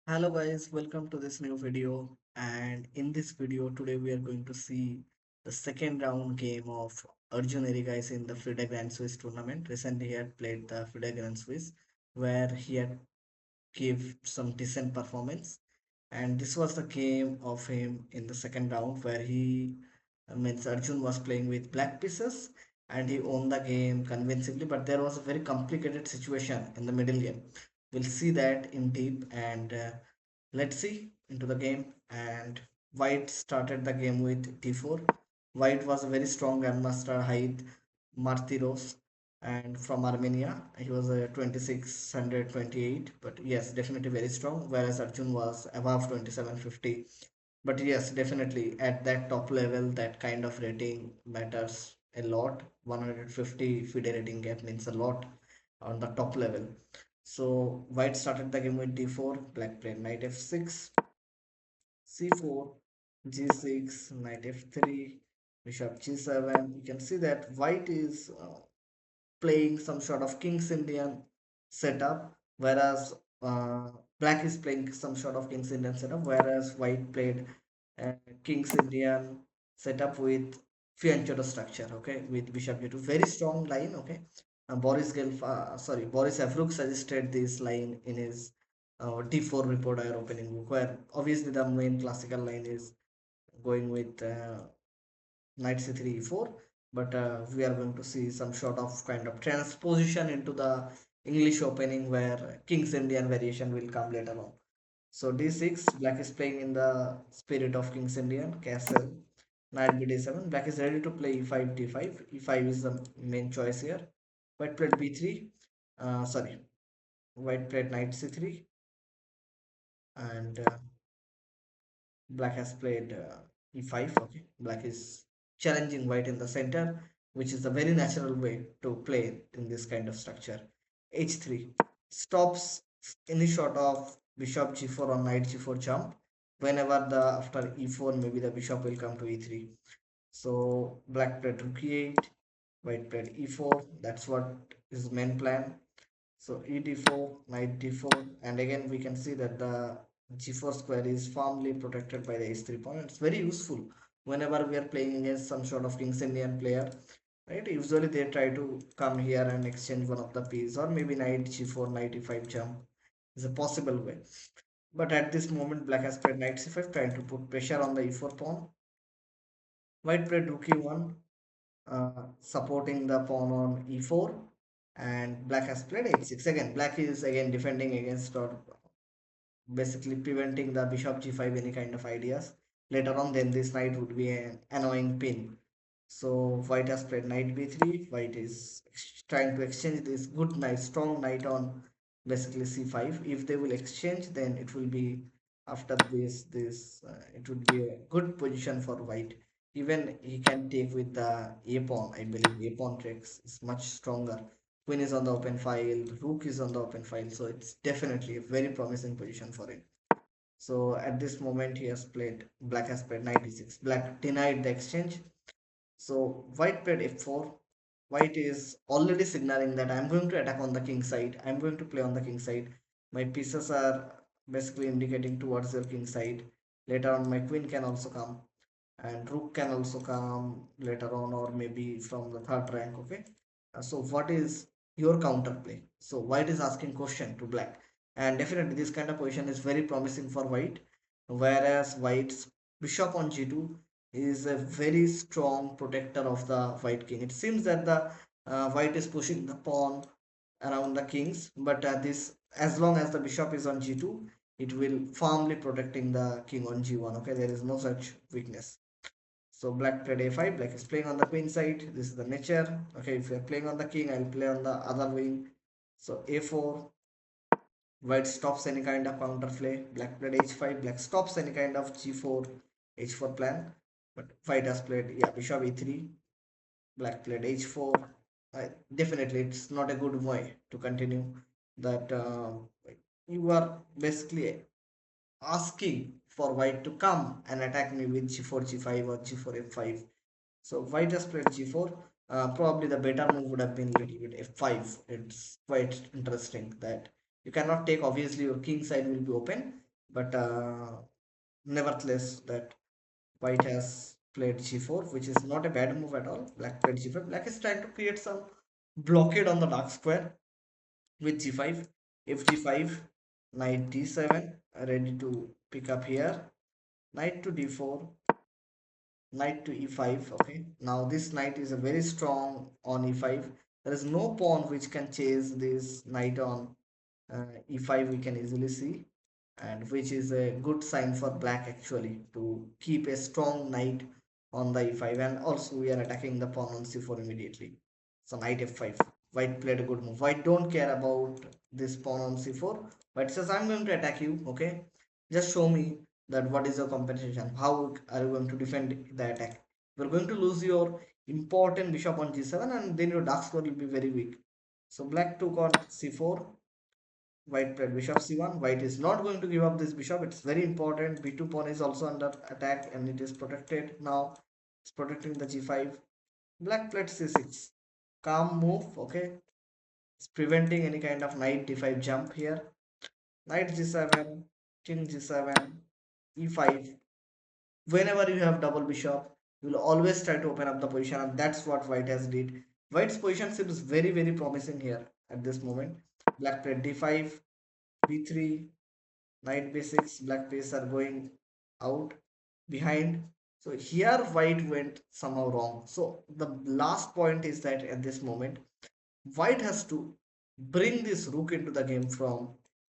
Hello guys, welcome to this new video. And in this video today we are going to see the second round game of Arjun Erigaisi in the Fide Grand Swiss Tournament. Recently he had played the Fide Grand Swiss where he had give some decent performance. And this was the game of him in the second round where he means Arjun was playing with black pieces and he won the game convincingly, but there was a very complicated situation in the middle game. We'll see that in deep and let's see into the game. And White started the game with d4. White was a very strong grandmaster Haid Martiros and from Armenia. He was a 2628, but yes, definitely very strong. Whereas Arjun was above 2750. But yes, definitely at that top level, that kind of rating matters a lot. 150 FIDE rating gap means a lot on the top level. So White started the game with d4, Black played knight f6, c4, g6, knight f3, bishop g7. You can see that White is playing some sort of King's Indian setup, whereas Black is playing some sort of King's Indian setup, whereas White played uh, King's Indian setup with fianchetto structure, okay, with Bishop G2. Very strong line, okay. Boris Afruk suggested this line in his D4 report or opening book, where obviously the main classical line is going with knight c3 e4, but we are going to see some sort of kind of transposition into the English opening where King's Indian variation will come later on. So d6, Black is playing in the spirit of King's Indian castle. Knight b d7, Black is ready to play e5 d5. E5 is the main choice here. White played b3, sorry, White played knight c3, and Black has played e5. Okay, Black is challenging White in the center, which is a very natural way to play in this kind of structure. h3 stops any sort of bishop g4 or knight g4 jump. Whenever the after e4, maybe the bishop will come to e3. So Black played rook e8, White played e4. That's what is main plan. So e d4, knight d4, and again we can see that the g4 square is firmly protected by the h3 pawn. It's very useful whenever we are playing against some sort of King's Indian player, right? Usually they try to come here and exchange one of the pieces, or maybe knight g4, knight e5 jump is a possible way. But at this moment, Black has played knight c5, trying to put pressure on the e4 pawn. White played rook e1, supporting the pawn on e4, and Black has played h6. Again, Black is again defending against or basically preventing the bishop g5 any kind of ideas. Later on, then this knight would be an annoying pin. So White has played knight b3. White is trying to exchange this good knight, strong knight on basically c5. If they will exchange, then it will be after this it would be a good position for White. Even he can take with the a pawn. I believe a pawn tricks is much stronger. Queen is on the open file, rook is on the open file, so it's definitely a very promising position for him. So at this moment, he has played, Black has played knight d6. Black denied the exchange. So White played f4. White is already signaling that I'm going to attack on the king side. I'm going to play on the king side. My pieces are basically indicating towards your king side. Later on, my queen can also come, and rook can also come later on, or maybe from the third rank. Okay. So what is your counterplay? So White is asking question to Black, and definitely this kind of position is very promising for White. Whereas White's bishop on g2 is a very strong protector of the White king. It seems that the White is pushing the pawn around the kings, but this, as long as the bishop is on g2, it will firmly protecting the king on g1. Okay, there is no such weakness. So Black played a5. Black is playing on the queen side. This is the nature. Okay, if you're playing on the king, I'll play on the other wing. So a4. White stops any kind of counterplay. Black played h5. Black stops any kind of g4, h4 plan. But White has played, yeah, bishop e3. Black played h4. Definitely, it's not a good way to continue that. You are basically asking for White to come and attack me with g4, g5 or g4, f5. So White has played g4. Probably the better move would have been little bit f5. It's quite interesting that you cannot take. Obviously, your king side will be open. but nevertheless that white has played g4, which is not a bad move at all. Black played g5. Black is trying to create some blockade on the dark square with g5. If g5, knight d7, ready to pick up here. Knight to d4, knight to e5. Okay, now this knight is a very strong on e5. There is no pawn which can chase this knight on e5, we can easily see, and which is a good sign for black actually to keep a strong knight on the e5. And also we are attacking the pawn on c4 immediately. So knight f5. White played a good move. White don't care about this pawn on c4. White says I'm going to attack you. Okay, just show me that what is your compensation. How are you going to defend the attack? You're going to lose your important bishop on g7, and then your dark square will be very weak. So black took on c4. White played bishop c1. White is not going to give up this bishop. It's very important. b2 pawn is also under attack and it is protected now. It's protecting the g5. Black played c6. Calm move. Okay. It's preventing any kind of knight d5 jump here. Knight g7. King g7. e5. Whenever you have double bishop, you will always try to open up the position, and that's what white has did. White's position seems very promising here at this moment. Black played d5. b3. Knight b6, black pieces are going out behind. So here white went somehow wrong. So the last point is that at this moment white has to bring this rook into the game from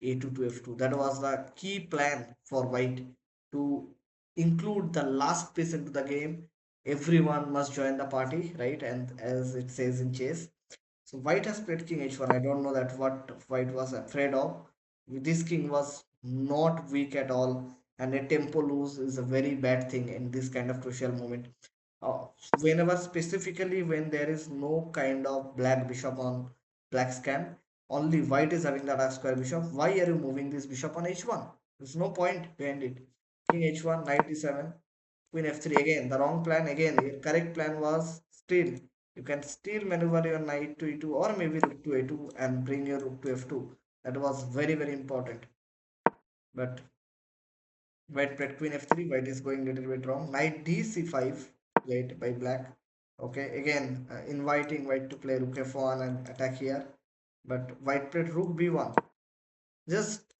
a2 to f2. That was the key plan for white, to include the last piece into the game. Everyone must join the party, right? And as it says in chess, so white has played king h1. I don't know that what white was afraid of. This king was not weak at all, and a tempo lose is a very bad thing in this kind of crucial moment. Uh, Whenever, specifically when there is no kind of black bishop on black scan, only white is having the dark square bishop. Why are you moving this bishop on h1? There's no point behind it. King h1, knight d7, queen f3. Again the wrong plan. Again your correct plan was still, you can still maneuver your knight to e2 or maybe rook to a2 and bring your rook to f2. That was very important. But white played queen f3. White is going little bit wrong. Knight d c5 played by black. Okay, again inviting white to play rook f1 and attack here. But white played rook b1. Just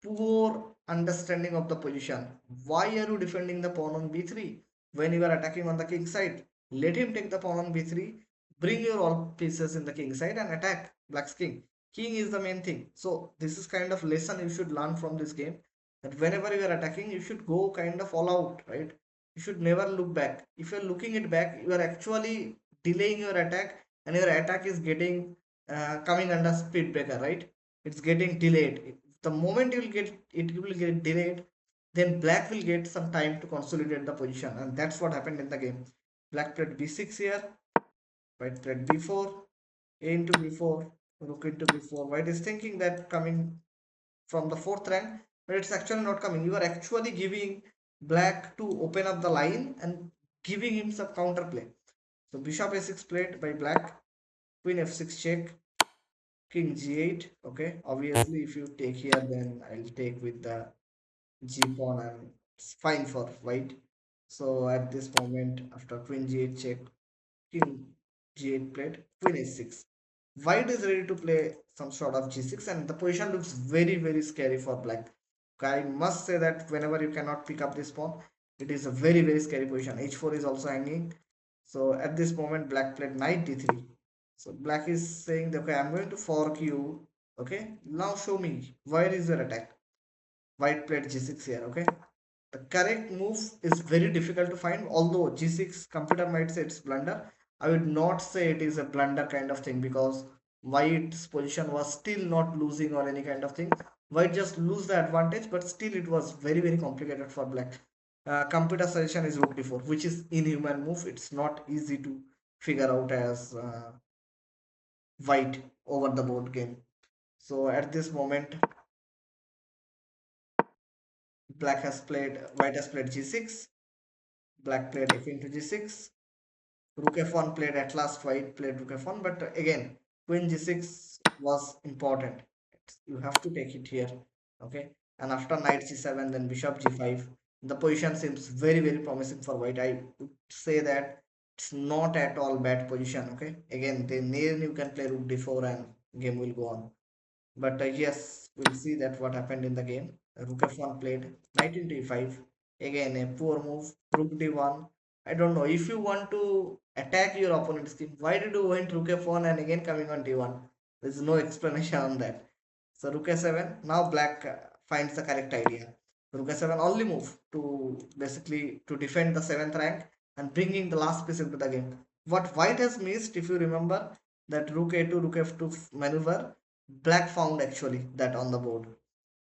poor understanding of the position. Why are you defending the pawn on b3 when you are attacking on the king side? Let him take the pawn on b3, bring your all pieces in the king side and attack black's king. King is the main thing. So this is kind of lesson you should learn from this game, that whenever you are attacking, you should go kind of all out, right? You should never look back. If you're looking it back, you are actually delaying your attack, and your attack is getting coming under speed breaker, right? It's getting delayed. The moment you will get it, will get delayed, then black will get some time to consolidate the position, and that's what happened in the game. Black played b6 here. White played b4. A into b4. Rook into b4. White is thinking that coming from the fourth rank, but it's actually not coming. You are actually giving black to open up the line and giving him some counterplay. So bishop a6 played by black. Queen f6 check. King g8. Okay, obviously if you take here, then I'll take with the g pawn, and it's fine for white. So at this moment, after queen g8 check, king g8 played, queen a6. White is ready to play some sort of g6, and the position looks very scary for black. I must say that whenever you cannot pick up this pawn, it is a very scary position. h4 is also hanging. So at this moment, black played knight d3. So black is saying that, okay, I'm going to fork you. Okay, now show me where is your attack. White played g6 here. Okay, the correct move is very difficult to find, although g6 computer might say it's blunder. I would not say it is a blunder kind of thing, because white's position was still not losing or any kind of thing. White just lose the advantage, but still it was very complicated for black. Computer suggestion is rook d4, which is inhuman move. It's not easy to figure out as white over the board game. So at this moment, white has played g6. Black played f into g6. Rook f1 played at last. White played rook f1, but again queen g6 was important. You have to take it here. Okay, and after knight c7, then bishop g5. The position seems very, very promising for white. I would say that it's not at all bad position. Okay, again, then you can play rook d4 and game will go on. But yes, we'll see that what happened in the game. Rook f1 played, knight into e5. Again, a poor move. Rook d1. I don't know if you want to attack your opponent's king. Why did you went rook f1 and again coming on d1? There's no explanation on that. So rook a7. Now black finds the correct idea. Rook a7 only move to basically to defend the seventh rank and bringing the last piece into the game. What white has missed, if you remember, that rook a2, rook f2 maneuver, black found actually that on the board.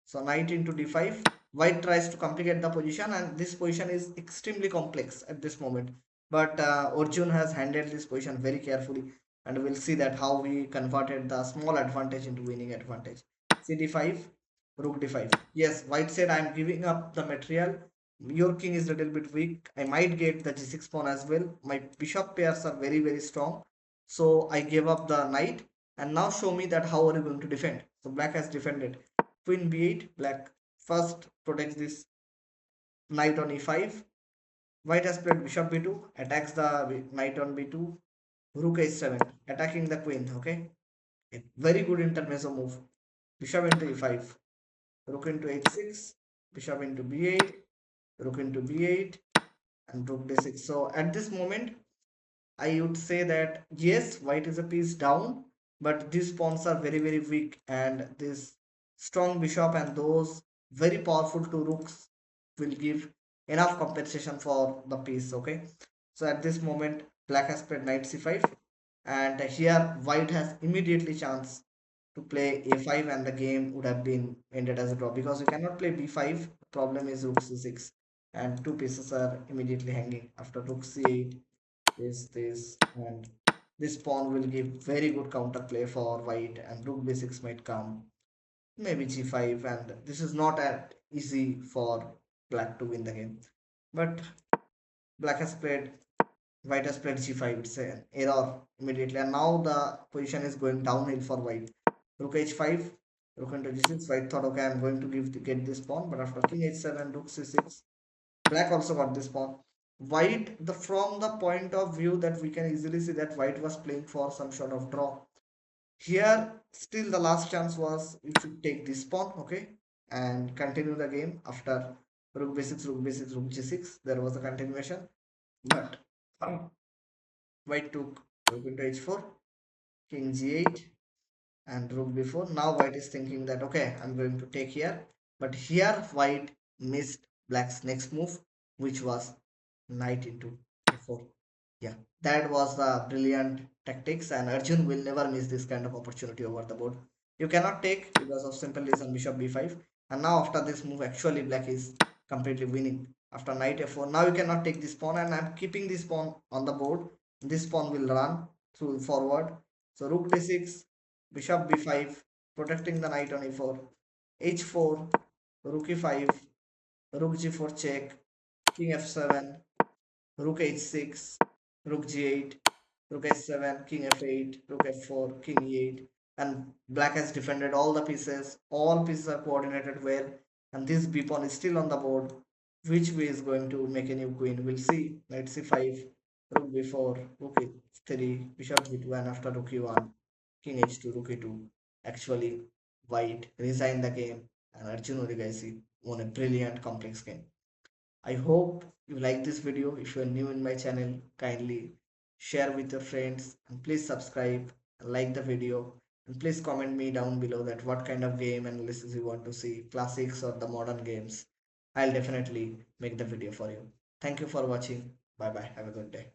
So knight into d5. White tries to complicate the position, and this position is extremely complex at this moment. But Arjun has handled this position very carefully, and we'll see that how we converted the small advantage into winning advantage. CD5, rook d5. Yes, white said I'm giving up the material. Your king is a little bit weak. I might get the g6 pawn as well. My bishop pairs are very, very strong. So I gave up the knight. And now show me that how are you going to defend. So black has defended. Queen b8. Black first protects this knight on e5. White has played bishop b2. Attacks the knight on b2. Rook h7. Attacking the queen. Okay. A very good intermezzo move. Bishop into e5. Rook into h6. Bishop into b8. Rook into b8. And rook d6. So at this moment, I would say that yes, white is a piece down, but these pawns are very, very weak, and this strong bishop and those very powerful two rooks will give enough compensation for the piece. Okay, so at this moment, black has played knight c5, and here white has immediately chance to play a5, and the game would have been ended as a draw because you cannot play b5. The problem is rook c6, and two pieces are immediately hanging after rook c8 this, and this pawn will give very good counterplay for white, and rook b6 might come, maybe g5, and this is not at easy for black to win the game. But black has played, white has played g5. It's an error immediately, and now the position is going downhill for white. Rook h5, rook into g6. White thought, okay, I'm going to get this pawn, but after king h7, rook c6, black also got this pawn. White, the from the point of view that we can easily see that white was playing for some sort of draw. Here, still the last chance was you should take this pawn, okay, and continue the game after rook b6, rook b6, rook g6. There was a continuation, but white took rook into h4, king g8, and rook b4. Now white is thinking that okay, I'm going to take here, but here white missed black's next move, which was knight into a4. Yeah, that was the brilliant tactics, and Arjun will never miss this kind of opportunity over the board. You cannot take because of simple reason bishop b5, and now after this move, actually black is completely winning. After knight f4, now you cannot take this pawn, and I'm keeping this pawn on the board. This pawn will run through forward. So rook d6, bishop b5, protecting the knight on e4, h4, rook e5, rook g4 check, king f7, rook h6, rook g8, rook h7, king f8, rook f4, king e8, and black has defended all the pieces. All pieces are coordinated well, and this b pawn is still on the board. Which way is going to make a new queen? We'll see. Knight c5, rook b4, rook h3, bishop b2, and after rook e1, king h2, rook e2. Actually, white resigned the game, and Arjun Erigaisi won a brilliant complex game. I hope you like this video. If you are new in my channel, kindly share with your friends, and please subscribe and like the video, and please comment me down below that what kind of game analysis you want to see, classics or the modern games. I'll definitely make the video for you. Thank you for watching. Bye bye. Have a good day.